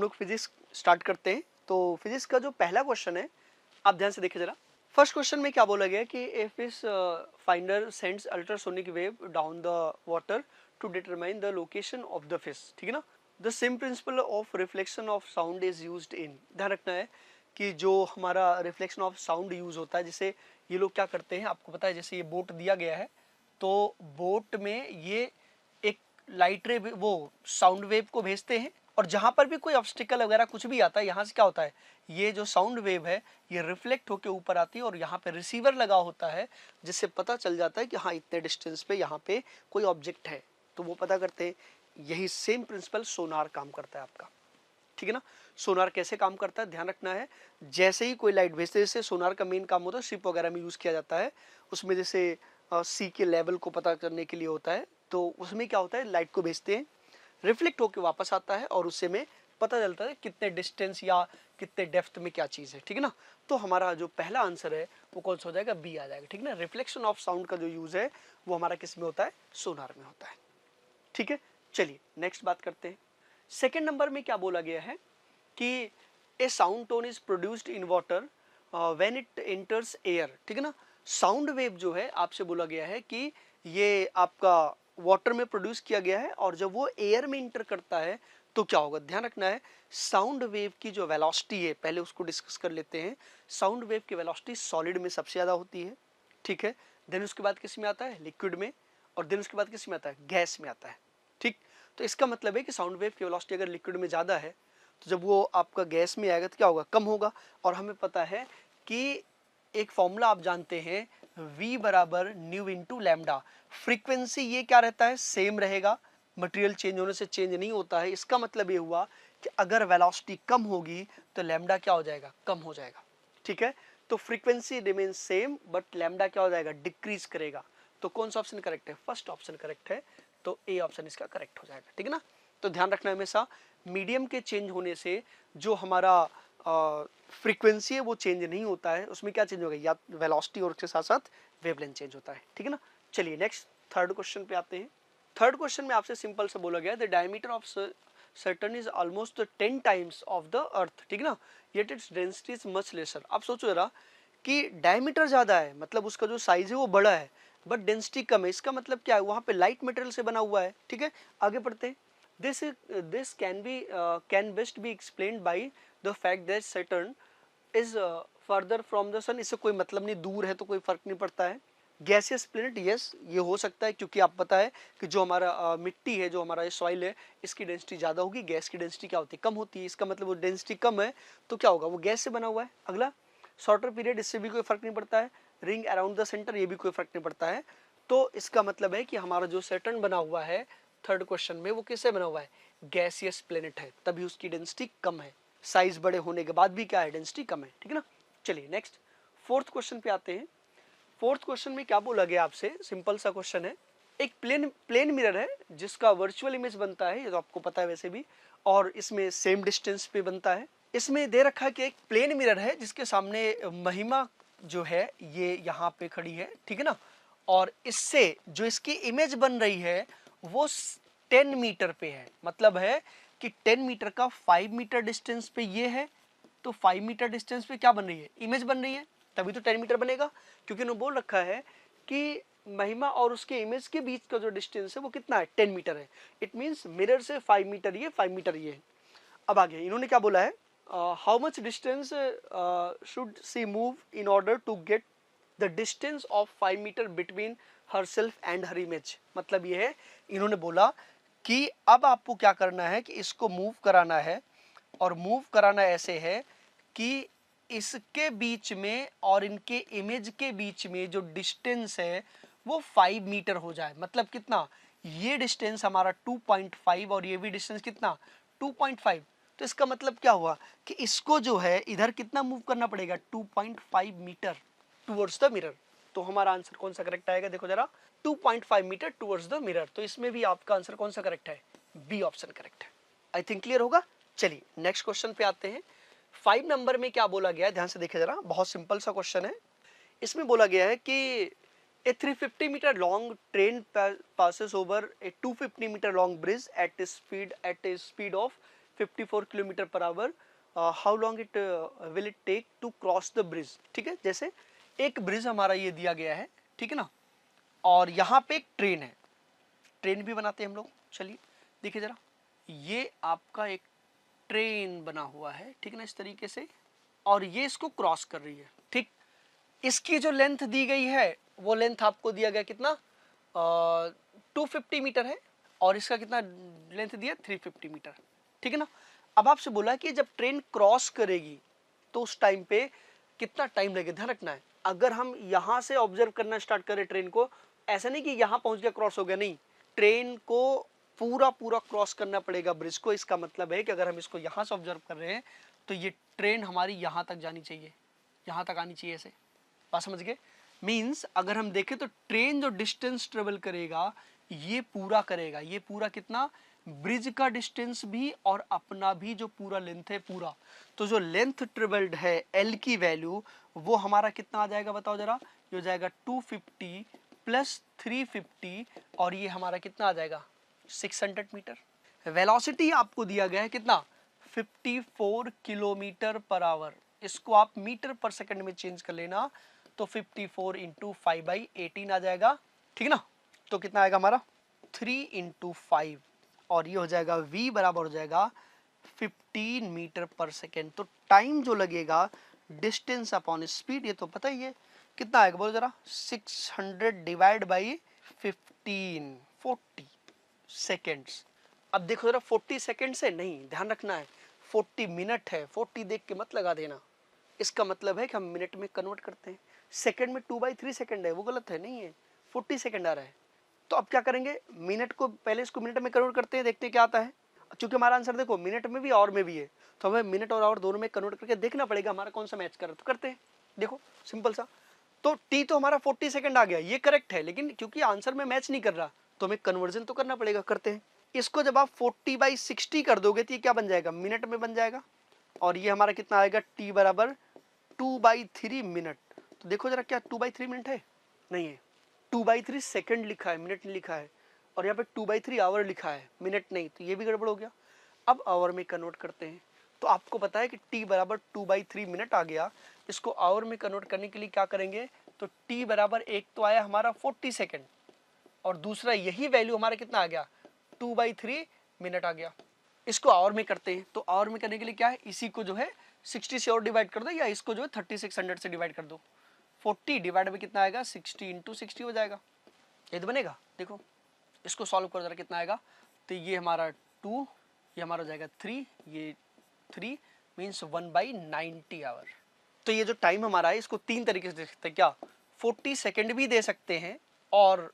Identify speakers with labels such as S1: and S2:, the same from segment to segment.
S1: लोग physics start करते हैं। तो फिजिक्स का जो पहला क्वेश्चन है आप ध्यान से देखिए जरा। फर्स्ट क्वेश्चन में क्या बोला गया कि इफ इस finder sends ultrasonic wave down the water to determine the location of the fish, ठीक है ना। The same principle of reflection of sound is used in, ध्यान रखना है कि जो हमारा रिफ्लेक्शन ऑफ साउंड यूज होता है, जैसे ये लोग क्या करते हैं आपको पता है, जैसे ये बोट दिया गया है तो बोट में ये एक लाइट रे वो साउंड वेव को भेजते हैं और जहां पर भी कोई ऑब्स्टिकल वगैरह कुछ भी आता है यहाँ से क्या होता है, ये जो साउंड वेव है ये रिफ्लेक्ट होकर ऊपर आती है और यहाँ पे रिसीवर लगा होता है जिससे पता चल जाता है कि हाँ इतने डिस्टेंस पे यहाँ पे कोई ऑब्जेक्ट है, तो वो पता करते हैं। यही सेम प्रिंसिपल सोनार काम करता है आपका, ठीक है ना। सोनार कैसे काम करता है ध्यान रखना है, जैसे ही कोई लाइट भेजते हैं, जैसे सोनार का मेन काम होता है शिप वगैरह में यूज किया जाता है, उसमें जैसे सी के लेवल को पता करने के लिए होता है, तो उसमें क्या होता है लाइट को भेजते हैं, रिफ्लेक्ट होकर वापस आता है और उससे में पता चलता है कितने डिस्टेंस या कितने डेप्थ में क्या चीज़ है, ठीक है ना। तो हमारा जो पहला आंसर है वो कौन सा हो जाएगा, बी आ जाएगा, ठीक है ना। रिफ्लेक्शन ऑफ साउंड का जो यूज है वो हमारा किस में होता है, सोनार में होता है, ठीक है। चलिए नेक्स्ट बात करते हैं। सेकेंड नंबर में क्या बोला गया है कि a sound tone is produced in water when it enters air, ठीक है ना। साउंड वेव जो है आपसे बोला गया है कि ये आपका वाटर में प्रोड्यूस किया गया है और जब वो एयर में इंटर करता है तो क्या होगा, ध्यान रखना है। साउंड वेव की जो वेलोसिटी है पहले उसको डिस्कस कर लेते हैं। साउंड वेव की वेलोसिटी सॉलिड में सबसे ज़्यादा होती है, ठीक है। देन उसके बाद किस में आता है, लिक्विड में, और देन उसके बाद किस में आता है, गैस में आता है, ठीक। तो इसका मतलब है कि साउंड वेव की वेलोसिटी अगर लिक्विड में ज़्यादा है तो जब वो आपका गैस में आएगा तो क्या होगा, कम होगा। और हमें पता है कि एक फॉर्मूला आप जानते हैं v बराबर न्यू इंटू लैम्डा, फ्रीक्वेंसी ये क्या रहता है, सेम रहेगा, मटेरियल चेंज होने से चेंज नहीं होता है। इसका मतलब ये हुआ कि अगर वेलोसिटी कम होगी तो लैम्डा क्या हो जाएगा, कम हो जाएगा, ठीक है। तो frequency remain same but lambda क्या हो जाएगा, डिक्रीज करेगा। तो कौन सा ऑप्शन करेक्ट है, फर्स्ट ऑप्शन करेक्ट है, तो ए ऑप्शन इसका करेक्ट हो जाएगा, ठीक है ना। तो ध्यान रखना हमेशा मीडियम के चेंज होने से जो हमारा फ्रीक्वेंसी है वो चेंज नहीं होता है, उसमें क्या चेंज होगा, या वेलोसिटी और उसके साथ साथ वेवलेंथ चेंज होता है, ठीक है ना। चलिए नेक्स्ट थर्ड क्वेश्चन पे आते हैं। थर्ड क्वेश्चन में आपसे सिंपल सा बोला गया the diameter of Saturn is almost 10 times of the earth, ठीक है ना, yet its density is much laser. आप सोचो जरा कि डायमीटर ज्यादा है मतलब उसका जो साइज है वो बड़ा है बट डेंसिटी कम है, इसका मतलब क्या है, वहां पे लाइट मटेरियल से बना हुआ है, ठीक है। आगे पढ़ते हैं। This can best be explained by the fact that Saturn is further from the sun। इससे कोई मतलब नहीं, दूर है तो कोई फर्क नहीं पड़ता है। गैसियस प्लेनेट, यस ये हो सकता है क्योंकि आप पता है कि जो हमारा मिट्टी है, जो हमारा सॉइल है, इसकी डेंसिटी ज़्यादा होगी, गैस की डेंसिटी क्या होती है, कम होती है। इसका मतलब वो डेंसिटी कम है तो क्या होगा, वो गैस से बना हुआ है। अगला शॉर्टर पीरियड, इससे भी कोई फर्क नहीं पड़ता है। रिंग अराउंड द सेंटर, ये भी कोई फर्क नहीं पड़ता है। तो इसका मतलब है कि हमारा जो सैटर्न बना हुआ है थर्ड क्वेश्चन में वो किससे बना हुआ है, गैसियस प्लेनेट है, तभी उसकी डेंसिटी कम है। साइज बड़े होने के बाद भी क्या है, डेंसिटी कम है, ठीक है ना। चलिए नेक्स्ट फोर्थ क्वेश्चन पे आते हैं। फोर्थ क्वेश्चन में क्या बोला गया आपसे, सिंपल सा क्वेश्चन है। एक प्लेन मिरर है जिसका वर्चुअल इमेज बनता है, ये तो आपको पता है वैसे भी, और इसमें सेम डिस्टेंस पे बनता है। इसमें दे रखा है कि एक प्लेन मिरर है जिसके सामने महिमा जो है ये यहाँ पे खड़ी है, ठीक है ना, और इससे जो इसकी इमेज बन रही है वो 10 मीटर पे है। मतलब है कि 10 मीटर का 5 मीटर डिस्टेंस पे ये है, तो 5 मीटर डिस्टेंस पे क्या बन रही है, इमेज बन रही है, तभी तो 10 मीटर बनेगा, क्योंकि उन्होंने बोल रखा है कि महिमा और उसके इमेज के बीच का जो डिस्टेंस है वो कितना है, 10 मीटर है। इट मीन्स मिरर से 5 मीटर ये, 5 मीटर ये। अब आगे इन्होंने क्या बोला है, how much distance should she move in order to get the distance of 5 metre between herself and her image. मतलब ये है, इन्होंने बोला कि अब आपको क्या करना है कि इसको मूव कराना है, और मूव कराना ऐसे है कि इसके बीच में और इनके इमेज के बीच में जो डिस्टेंस है वो 5 मीटर हो जाए। मतलब कितना, ये डिस्टेंस हमारा 2.5 और ये भी डिस्टेंस कितना 2.5। तो इसका मतलब क्या हुआ कि इसको जो है इधर कितना मूव करना पड़ेगा, 2.5 मीटर टूवर्ड्स द मिरर। तो हमारा आंसर कौन सा करेक्ट आएगा, देखो जरा, 2.5 मीटर टूवर्ड्स द मिरर। तो इसमें भी आपका आंसर कौन सा करेक्ट है, बी ऑप्शन करेक्ट है। आई थिंक क्लियर होगा। चलिए नेक्स्ट क्वेश्चन पे आते हैं। 5 नंबर में क्या बोला गया है, ध्यान से देखिए जरा, बहुत सिंपल सा क्वेश्चन है। इसमें बोला गया है कि a 350 metre long train passes over a 250 metre long bridge at a speed of 54 kilometre per hour, how long it will it take to cross the bridge. ठीक है, जैसे एक ब्रिज हमारा ये दिया गया है, ठीक है ना, और यहाँ पे एक ट्रेन है, ट्रेन भी बनाते हैं हम लोग। चलिए देखिए जरा, ये आपका एक ट्रेन बना हुआ है, ठीक है ना, इस तरीके से, और ये इसको क्रॉस कर रही है। ठीक, इसकी जो लेंथ दी गई है वो लेंथ आपको दिया गया कितना, 250 मीटर है, और इसका कितना लेंथ दिया, 350 मीटर। ठीक है ना। अब आपसे बोला कि जब ट्रेन क्रॉस करेगी तो उस टाइम पे कितना टाइम लगेगा, ध्यान रखना है। अगर हम यहाँ से ऑब्जर्व करना स्टार्ट करें ट्रेन को, ऐसा नहीं कि यहाँ पहुंच गया क्रॉस हो गया, नहीं, ट्रेन को पूरा पूरा क्रॉस करना पड़ेगा ब्रिज को। इसका मतलब है कि अगर हम इसको यहाँ से ऑब्जर्व कर रहे हैं तो ये ट्रेन हमारी यहाँ तक जानी चाहिए, यहाँ तक आनी चाहिए, ऐसे। बात समझ गए? मीन्स अगर हम देखें तो ट्रेन जो डिस्टेंस ट्रेवल करेगा ये पूरा करेगा, ये पूरा कितना, ब्रिज का डिस्टेंस भी और अपना भी जो पूरा लेंथ है पूरा। तो जो लेंथ ट्रेवल्ड है एल की वैल्यू वो हमारा कितना आ जाएगा, बताओ जरा। ये हो जाएगा 250 प्लस 350, और ये हमारा कितना आ जाएगा, 600 मीटर। वेलोसिटी आपको दिया गया है कितना, 54 किलोमीटर पर आवर। इसको आप मीटर पर सेकंड में चेंज कर लेना तो 54 इंटू 5/18 आ जाएगा। ठीक है ना। तो कितना आएगा हमारा, 3 इंटू 5, और ये हो जाएगा v बराबर हो जाएगा 15 मीटर पर सेकेंड। तो टाइम जो लगेगा डिस्टेंस अपॉन स्पीड, ये तो पता ही है कितना आएगा, बोलो जरा। 600 डिवाइड बाई 15, 40 सेकेंड्स। अब देखो जरा, 40 सेकेंड से नहीं, ध्यान रखना है 40 मिनट है, 40 देख के मत लगा देना। इसका मतलब है कि हम मिनट में कन्वर्ट करते हैं। सेकंड में 2/3 सेकंड है, वो गलत है, नहीं है, 40 सेकंड आ रहा है। तो अब क्या करेंगे, मिनट को पहले इसको मिनट में कन्वर्ट करते हैं, देखते हैं क्या आता है। क्योंकि हमारा आंसर देखो मिनट में भी और में भी है, तो हमें मिनट और आवर दोनों में कन्वर्ट करके देखना पड़ेगा हमारा कौन सा मैच कर रहा है। तो करते हैं, देखो सिंपल सा। तो टी तो हमारा 40 सेकंड आ गया, ये करेक्ट है, लेकिन क्योंकि आंसर में मैच नहीं कर रहा तो हमें कन्वर्जन तो करना पड़ेगा। करते हैं, इसको जब आप 40/60 कर दोगे तो ये क्या बन जाएगा, मिनट में बन जाएगा, और ये हमारा कितना आएगा, टी बराबर 2/3 मिनट। तो देखो जरा, क्या 2/3 मिनट है, नहीं है, 2/3 सेकंड लिखा है, मिनट नहीं लिखा है, और यहाँ पे 2/3 आवर लिखा है, मिनट नहीं, तो ये भी गड़बड़ हो गया। अब आवर में कन्वर्ट करते हैं, तो आपको पता है कि t बराबर 2/3 मिनट आ गया। इसको आवर में कन्वर्ट करने के लिए क्या करेंगे, तो t बराबर एक तो आया हमारा 40 सेकंड, और दूसरा यही वैल्यू हमारा कितना आ गया, 2/3 मिनट आ गया। इसको आवर में करते हैं, तो आवर में करने के लिए क्या है, इसी को जो है 60 से और डिवाइड कर दो, या इसको जो है 3600 से डिवाइड कर दो। 40 डिवाइड में कितना आएगा, 60 इंटू 60 हो जाएगा, ये तो बनेगा। देखो इसको सॉल्व करो जरा, कितना आएगा, तो ये हमारा 2, ये हमारा हो जाएगा 3, ये 3 मीन्स 1/90 आवर। तो ये जो टाइम हमारा है इसको तीन तरीके से दे सकते हैं, क्या, 40 सेकेंड भी दे सकते हैं, और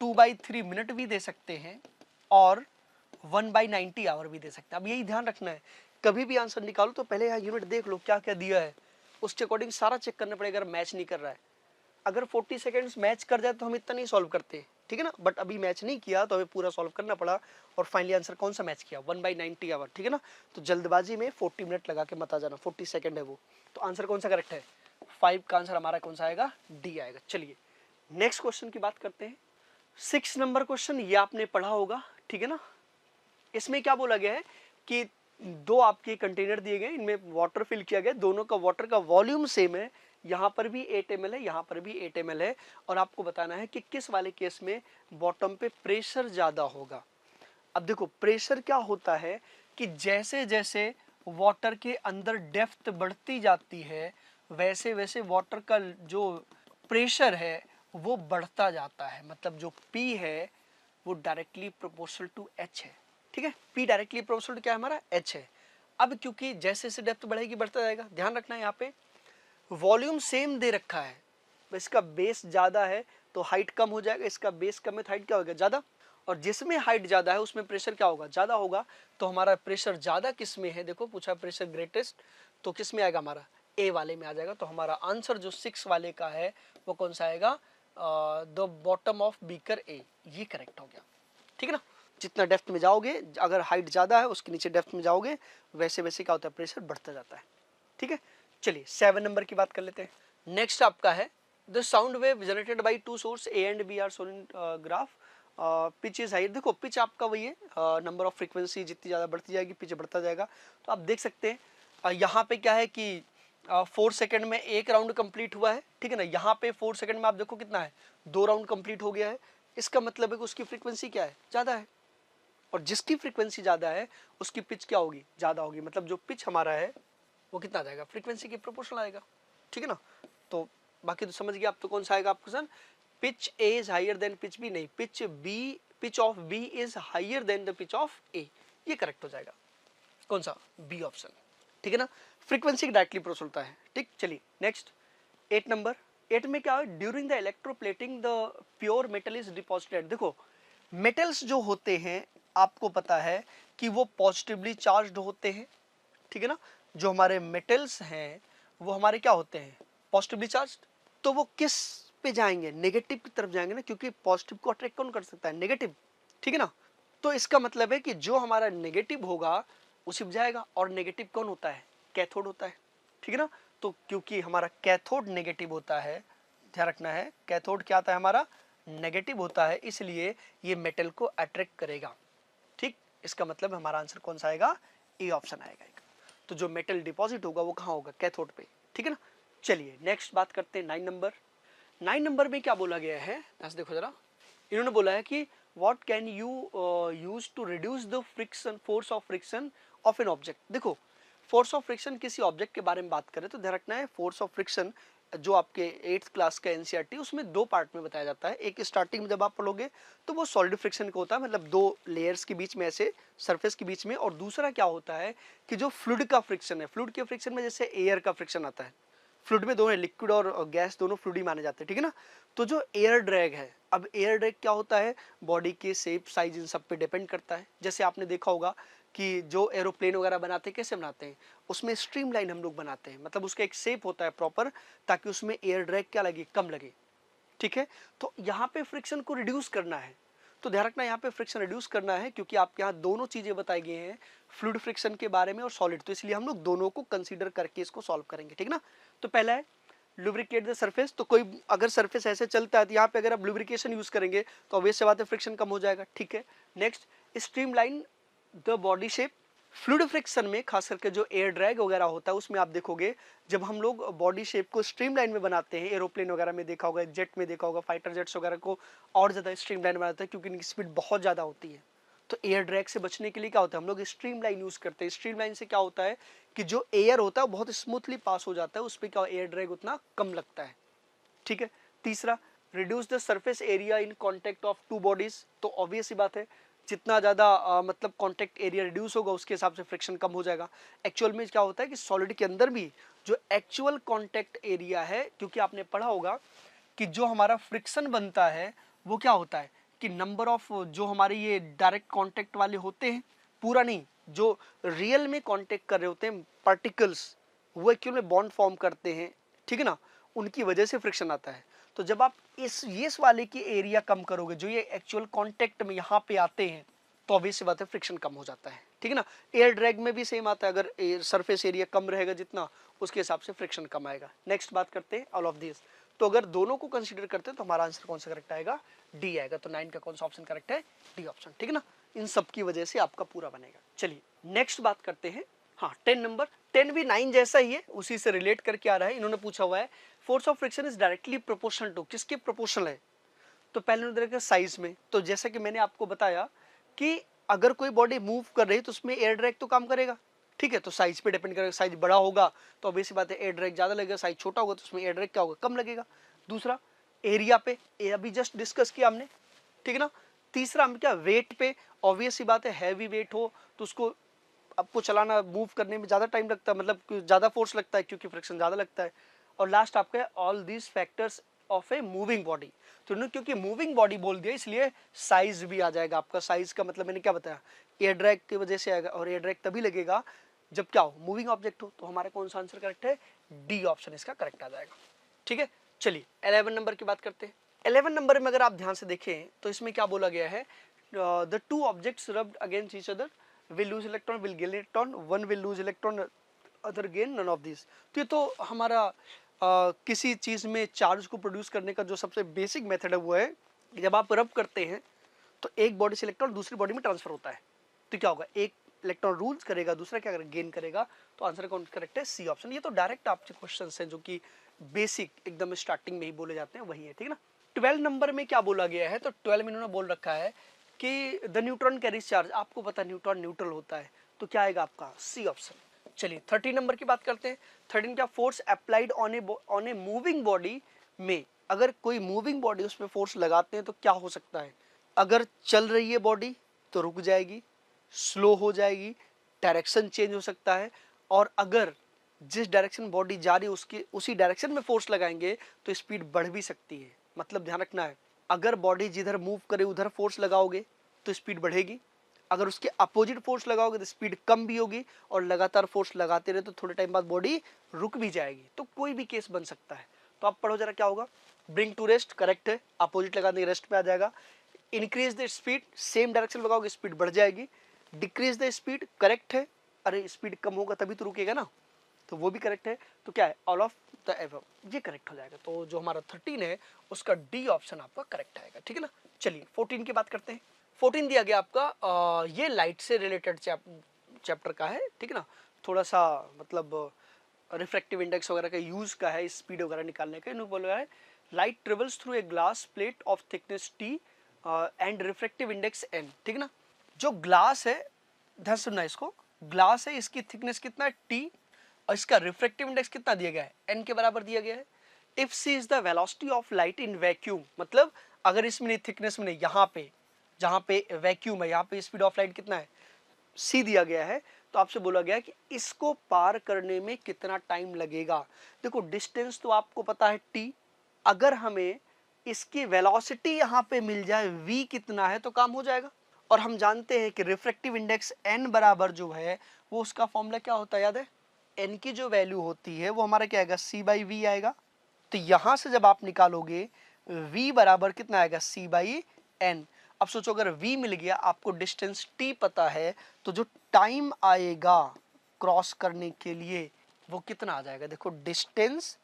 S1: 2/3 मिनट भी दे सकते हैं, और 1/90 आवर भी दे सकते हैं। अब यही ध्यान रखना है, कभी भी आंसर निकालो तो पहले यहाँ यूनिट देख लो क्या क्या दिया है, उसके अकॉर्डिंग सारा चेक करना पड़ेगा। अगर मैच नहीं कर रहा है, अगर 40 सेकेंड्स मैच कर जाए तो हम इतना नहीं सॉल्व करते, ठीक है ना, बट अभी मैच नहीं किया तो हमें पूरा सॉल्व करना पड़ा, और फाइनली आंसर कौन सा मैच किया, 1/90 आवर। ठीक है ना, तो जल्दबाजी में 40 मिनट लगा के मत आ जाना, 40 सेकेंड है वो। तो आंसर कौन सा करेक्ट है, 5 का आंसर हमारा कौन सा आएगा, डी आएगा। चलिए नेक्स्ट क्वेश्चन की बात करते हैं। 6 नंबर क्वेश्चन, ये आपने पढ़ा होगा, ठीक है ना। इसमें क्या बोला गया है कि दो आपके कंटेनर दिए गए, इनमें वाटर फिल किया गया, दोनों का वाटर का वॉल्यूम सेम है, यहाँ पर भी 8 ml है, यहाँ पर भी 8 ml है, और आपको बताना है कि किस वाले केस में बॉटम पे प्रेशर ज़्यादा होगा। अब देखो प्रेशर क्या होता है कि जैसे जैसे वाटर के अंदर डेप्थ बढ़ती जाती है वैसे वैसे वाटर का जो प्रेशर है वो बढ़ता जाता है, मतलब जो P है वो डायरेक्टली प्रोपोर्शनल टू H है। ठीक है, P डायरेक्टली प्रोपोर्शनल क्या है हमारा, H है। अब क्योंकि जैसे जैसे डेप्थ बढ़ेगी बढ़ता जाएगा, ध्यान रखना है यहाँ पे वॉल्यूम सेम दे रखा है, इसका बेस ज़्यादा है तो हाइट कम हो जाएगा, इसका बेस कम है तो हाइट क्या होगा, ज़्यादा, और जिसमें हाइट ज़्यादा है उसमें प्रेशर क्या होगा, ज़्यादा होगा। तो हमारा प्रेशर ज़्यादा किस में है, देखो पूछा प्रेशर ग्रेटेस्ट, तो किस में आएगा हमारा, ए वाले में आ जाएगा। तो हमारा आंसर जो 6 वाले का है वो कौन सा आएगा, the bottom of beaker A, ये करेक्ट हो गया। ठीक है ना, जितना डेप्थ में जाओगे, अगर हाइट ज़्यादा है उसके नीचे डेप्थ में जाओगे वैसे वैसे क्या होता है, प्रेशर बढ़ता जाता है। ठीक है, चलिए 7 नंबर की बात कर लेते हैं। नेक्स्ट आपका है the sound wave generated by two source A and B are shown in graph, pitch is higher, देखो पिच आपका वही है, नंबर ऑफ फ्रीक्वेंसी जितनी ज़्यादा बढ़ती जाएगी पिच बढ़ता जाएगा। तो आप देख सकते हैं यहाँ पे क्या है कि 4 सेकंड में एक राउंड कंप्लीट हुआ है, ठीक है ना। यहाँ पे 4 सेकंड में आप देखो कितना है, 2 राउंड कंप्लीट हो गया है। इसका मतलब है कि उसकी फ्रीक्वेंसी क्या है, ज़्यादा है, और जिसकी फ्रीक्वेंसी ज़्यादा है उसकी पिच क्या होगी, ज़्यादा होगी। मतलब जो पिच हमारा है वो कितना आ जाएगा, फ्रीक्वेंसी के प्रोपोर्शनल आएगा, ठीक है ना। तो बाकी तो समझ गया आप। तो कौन सा आएगा आपका question, pitch A is higher than pitch B, नहीं, pitch of B is higher than the pitch of A, ये करेक्ट हो जाएगा। कौन सा, बी ऑप्शन, ठीक है ना। फ्रीक्वेंसी डायरेक्टली प्रोपोर्शनल होता है, ठीक। चलिए नेक्स्ट 8 नंबर। 8 में क्या है, during the electroplating the pure metal is deposited. देखो मेटल्स जो होते हैं आपको पता है कि वो पॉजिटिवली चार्ज्ड होते हैं, ठीक है ना। जो हमारे मेटल्स हैं वो हमारे क्या होते हैं, पॉजिटिवली चार्ज्ड। तो वो किस पे जाएंगे, नेगेटिव की तरफ जाएंगे ना, क्योंकि पॉजिटिव को अट्रैक्ट कौन कर सकता है, नेगेटिव, ठीक है ना। तो इसका मतलब है कि जो हमारा नेगेटिव होगा उसी पे जाएगा, और नेगेटिव कौन होता है, कैथोड होता है, ठीक है ना। तो क्योंकि हमारा कैथोड नेगेटिव होता है, ध्यान रखना है, कैथोड क्या आता है हमारा, नेगेटिव होता है, इसलिए ये मेटल को अट्रैक्ट करेगा, ठीक। इसका मतलब हमारा आंसर कौन सा आएगा, ए ऑप्शन आएगा। तो जो मेटल डिपॉजिट होगा वो कहाँ होगा, कैथोड पे, ठीक है ना। चलिए नेक्स्ट बात करते हैं 9 नंबर। 9 नंबर में क्या बोला गया है, ऐसे देखो जरा, इन्होंने बोला है कि what can you use to reduce the friction, force of friction of an object. देखो फोर्स ऑफ फ्रिक्शन किसी ऑब्जेक्ट के बारे में बात करें तो ध्यान रखना है, फोर्स ऑफ फ्रिक्शन जो आपके 8th क्लास का एनसीईआरटी उसमें 2 पार्ट में बताया जाता है। एक स्टार्टिंग में जब आप पढ़ोगे तो वो सॉलिड फ्रिक्शन का होता है, मतलब 2 लेयर्स के बीच में, ऐसे सरफेस के बीच में, और दूसरा क्या होता है कि जो फ्लूइड का फ्रिक्शन है, फ्लूइड के फ्रिक्शन में जैसे एयर का फ्रिक्शन आता है, फ्लूइड में दोनों लिक्विड और गैस दोनों फ्लूइड ही माने जाते हैं, ठीक है ना। तो जो एयर ड्रैग है, अब एयर ड्रैग क्या होता है, बॉडी के शेप साइज इन सब पे डिपेंड करता है। जैसे आपने देखा होगा कि जो एरोप्लेन वगैरह बनाते हैं कैसे बनाते हैं, उसमें स्ट्रीमलाइन हम लोग बनाते हैं, मतलब उसका एक शेप होता है प्रॉपर, ताकि उसमें एयर ड्रैग क्या लगे, कम लगे, ठीक है। तो यहाँ पे फ्रिक्शन को रिड्यूस करना है, तो ध्यान रखना यहाँ पे फ्रिक्शन रिड्यूस करना है, क्योंकि आपके यहाँ दोनों चीजें बताई गई हैं, फ्लूइड फ्रिक्शन के बारे में और सॉलिड, तो इसलिए हम लोग दोनों को कंसीडर करके इसको सॉल्व करेंगे, ठीक ना। तो पहला है लुब्रिकेट द सरफेस। तो कोई अगर सरफेस ऐसे चलता है तो यहाँ पे अगर आप लुब्रिकेशन यूज करेंगे तो ऑब्वियस सी बात है फ्रिक्शन कम हो जाएगा, ठीक है। Next, streamline the body shape. Fluid friction में खास करके जो एयर ड्रैग वगैरह होता है उसमें आप देखोगे जब हम लोग बॉडी शेप को स्ट्रीमलाइन में बनाते हैं, एरोप्लेन वगैरह में देखा होगा, जेट में देखा होगा, फाइटर जेट्स वगैरह को और ज़्यादा स्ट्रीमलाइन बनाते हैं क्योंकि इनकी स्पीड बहुत ज़्यादा होती है। तो एयर ड्रैग से बचने के लिए क्या होता है, हम लोग स्ट्रीमलाइन यूज करते हैं। स्ट्रीमलाइन से क्या होता है कि जो एयर होता है बहुत स्मूथली पास हो जाता है, उस पर क्या एयर ड्रैग उतना कम लगता है, ठीक है। तीसरा, reduce the surface area in contact of two bodies. तो ऑब्वियस सी बात है जितना ज़्यादा मतलब कांटेक्ट एरिया रिड्यूस होगा उसके हिसाब से फ्रिक्शन कम हो जाएगा। एक्चुअल में क्या होता है कि सॉलिड के अंदर भी जो एक्चुअल कांटेक्ट एरिया है, क्योंकि आपने पढ़ा होगा कि जो हमारा फ्रिक्शन बनता है वो क्या होता है कि नंबर ऑफ जो हमारे ये डायरेक्ट कांटेक्ट वाले होते हैं, पूरा नहीं, जो रियल में कांटेक्ट कर रहे होते हैं पार्टिकल्स, वो एक्चुअल में बॉन्ड फॉर्म करते हैं, ठीक है ना, उनकी वजह से फ्रिक्शन आता है। तो जब आप इस वाले की एरिया कम करोगे, जो ये एक्चुअल कांटेक्ट में यहाँ पे आते हैं, तो ऑब्वियस सी बात है फ्रिक्शन कम हो जाता है, ठीक है ना। एयर ड्रैग में भी सेम आता है, अगर सरफेस एरिया कम रहेगा जितना, उसके हिसाब से फ्रिक्शन कम आएगा। नेक्स्ट बात करते हैं ऑल ऑफ दिस। तो अगर दोनों को कंसीडर करते हैं तो हमारा आंसर कौन सा करेक्ट आएगा, डी आएगा। तो 9 का कौन सा ऑप्शन करेक्ट है, डी ऑप्शन, ठीक है ना। इन सब की वजह से आपका पूरा बनेगा। चलिए नेक्स्ट बात करते हैं, हाँ 10 नंबर। 10 भी 9 जैसा ही है, उसी से रिलेट करके आ रहा है। इन्होंने पूछा हुआ है force of friction is directly proportional to, किसके प्रोपोर्शनल है। तो पहले उन्होंने देखा साइज में, तो जैसा कि मैंने आपको बताया कि अगर कोई बॉडी मूव कर रही है तो उसमें एयर ड्रैग तो काम करेगा, ठीक है। तो साइज पे डिपेंड करेगा, साइज बड़ा होगा तो ऑब्वियस बात है एयर ड्रैग ज्यादा लगेगा, साइज छोटा होगा तो उसमें एयर ड्रैग क्या होगा, कम लगेगा। दूसरा, एरिया पे, ये अभी जस्ट डिस्कस किया हमने, ठीक है ना। तीसरा हम क्या, वेट पे, ऑब्वियस सी बात है हैवी वेट हो तो उसको आपको चलाना, मूव करने में ज़्यादा टाइम लगता है, मतलब ज़्यादा फोर्स लगता है क्योंकि फ्रिक्शन ज़्यादा लगता है। और लास्ट आपका है all these factors of a moving body. तो इन्होंने क्योंकि मूविंग बॉडी बोल दिया इसलिए साइज भी आ जाएगा आपका। साइज का मतलब मैंने क्या बताया, एयर ड्रैग की वजह से आएगा, और एयर ड्रैग तभी लगेगा जब क्या हो, मूविंग ऑब्जेक्ट हो। तो हमारा कौन सा आंसर करेक्ट है, डी ऑप्शन इसका करेक्ट आ जाएगा, ठीक है। चलिए 11 नंबर की बात करते हैं। 11 नंबर में अगर आप ध्यान से देखें तो इसमें क्या बोला गया है, the two objects rubbed against each other will lose electron, will gain electron, one will lose electron, other gain none of these। तो ये तो हमारा किसी चीज़ में चार्ज को प्रोड्यूस करने का जो सबसे बेसिक मेथड है वो है कि जब आप रब करते हैं तो एक बॉडी से इलेक्ट्रॉन दूसरी बॉडी में ट्रांसफर होता है, तो क्या होगा, एक इलेक्ट्रॉन रूल्स करेगा, दूसरा क्या करेगा, गेन करेगा। तो आंसर कौन करेक्ट है, सी ऑप्शन। ये तो डायरेक्ट आपके क्वेश्चन हैं जो कि बेसिक एकदम स्टार्टिंग में ही बोले जाते हैं, वही है, ठीक है ना। 12 नंबर में क्या बोला गया है, तो 12 में इन्होंने बोल रखा है कि द न्यूट्रॉन कैरीज चार्ज, आपको पता है न्यूट्रॉन न्यूट्रल होता है, तो क्या आएगा आपका सी ऑप्शन। चलिए 13 नंबर की बात करते हैं। 13 क्या, force applied on a moving body में, अगर कोई मूविंग बॉडी उस पर फोर्स लगाते हैं तो क्या हो सकता है, अगर चल रही है बॉडी तो रुक जाएगी, स्लो हो जाएगी, डायरेक्शन चेंज हो सकता है, और अगर जिस डायरेक्शन बॉडी जा रही है उसके उसी डायरेक्शन में फोर्स लगाएंगे तो स्पीड बढ़ भी सकती है। मतलब ध्यान रखना है, अगर बॉडी जिधर मूव करे उधर फोर्स लगाओगे तो स्पीड बढ़ेगी, अगर उसके अपोजिट फोर्स लगाओगे तो स्पीड कम भी होगी, और लगातार फोर्स लगाते रहे तो थोड़े टाइम बाद बॉडी रुक भी जाएगी। तो कोई भी केस बन सकता है। तो आप पढ़ो जरा क्या होगा, ब्रिंग टू रेस्ट करेक्ट है, अपोजिट लगाने के रेस्ट पे आ जाएगा। Increase the speed, same direction लगाओगे स्पीड बढ़ जाएगी। डिक्रीज द स्पीड करेक्ट है, अरे स्पीड कम होगा तभी तो रुकेगा ना, तो वो भी करेक्ट है। तो क्या है, ऑल ऑफ द एबव, ये करेक्ट हो जाएगा। तो जो हमारा 13 है उसका डी ऑप्शन आपका करेक्ट आएगा, ठीक है ना। चलिए 14 की बात करते हैं। 14 दिया गया आपका ये लाइट से रिलेटेड चैप्टर का है, ठीक है ना। थोड़ा सा मतलब रिफ्रैक्टिव इंडेक्स वगैरह का यूज का है, स्पीड वगैरह निकालने का। इन्होंने बोला है light travels through a glass plate of thickness T and refractive index N, ठीक है ना। जो ग्लास है, ध्यान सुनना इसको, ग्लास है, इसकी थिकनेस कितना है टी, और इसका रिफ्रैक्टिव इंडेक्स कितना दिया गया है, एन के बराबर दिया गया है। If C is the velocity of light in vacuum, मतलब अगर इसमें नहीं, थिकनेस में नहीं, यहाँ पे जहाँ पे वैक्यूम है यहाँ पे स्पीड ऑफ लाइट कितना है, सी दिया गया है। तो आपसे बोला गया कि इसको पार करने में कितना टाइम लगेगा। देखो डिस्टेंस तो आपको पता है टी, अगर हमें इसकी वेलोसिटी यहाँ पे मिल जाए v कितना है तो काम हो जाएगा। और हम जानते हैं कि रिफ्रैक्टिव इंडेक्स n बराबर जो है वो उसका फॉर्मूला क्या होता है, याद है, n की जो वैल्यू होती है वो हमारा क्या आएगा, c बाई वी आएगा। तो यहां से जब आप निकालोगे v बराबर कितना आएगा, c बाई एन। अब सोचो अगर v मिल गया, आपको डिस्टेंस t पता है, तो जो टाइम आएगा क्रॉस करने के लिए वो कितना आ जाएगा, देखो डिस्टेंस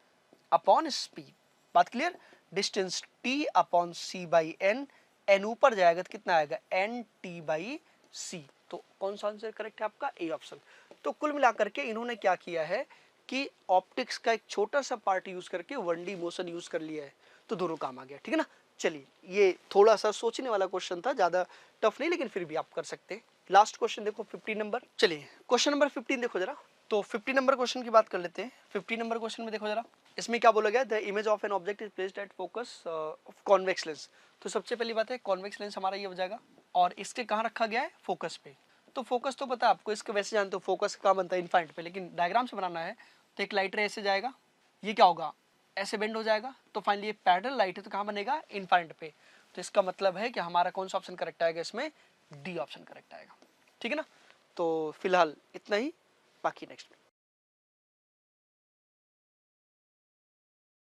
S1: अपॉन स्पीड, बात clear, distance t upon c by N, N ऊपर जाएगा तो कितना आएगा, एन टी बाई सी। तो कौन सा आंसर करेक्ट है आपका, ए ऑप्शन। तो कुल मिलाकर के इन्होंने क्या किया है कि ऑप्टिक्स का एक छोटा सा पार्ट यूज करके 1D मोशन यूज कर लिया है, तो दोनों काम आ गया, ठीक है ना। चलिए ये थोड़ा सा सोचने वाला क्वेश्चन था, ज्यादा टफ नहीं, लेकिन फिर भी आप कर सकते हैं। लास्ट क्वेश्चन देखो 15 नंबर। चलिए क्वेश्चन नंबर 15 देखो जरा। तो 50 नंबर क्वेश्चन की बात कर लेते हैं। 50 नंबर क्वेश्चन में देखो जरा, इसमें क्या बोला गया, the image of an object is placed at focus of convex lens. तो सबसे पहली बात है कॉन्वेक्स लेंस हमारा ये हो जाएगा, और इसके कहाँ रखा गया है, फोकस पे। तो फोकस तो पता है आपको, इसके वैसे जानते हो फोकस कहाँ बनता है, इनफाइनाइट पे, लेकिन डायग्राम से बनाना है तो एक लाइट रे ऐसे जाएगा, ये क्या होगा, ऐसे बेंड हो जाएगा, तो फाइनली ये पैरेलल लाइट है तो कहाँ बनेगा, इनफाइनाइट पे। तो इसका मतलब है कि हमारा कौन सा ऑप्शन करेक्ट आएगा, इसमें डी ऑप्शन करेक्ट आएगा, ठीक है ना। तो फिलहाल इतना ही, बाकी नेक्स्ट में।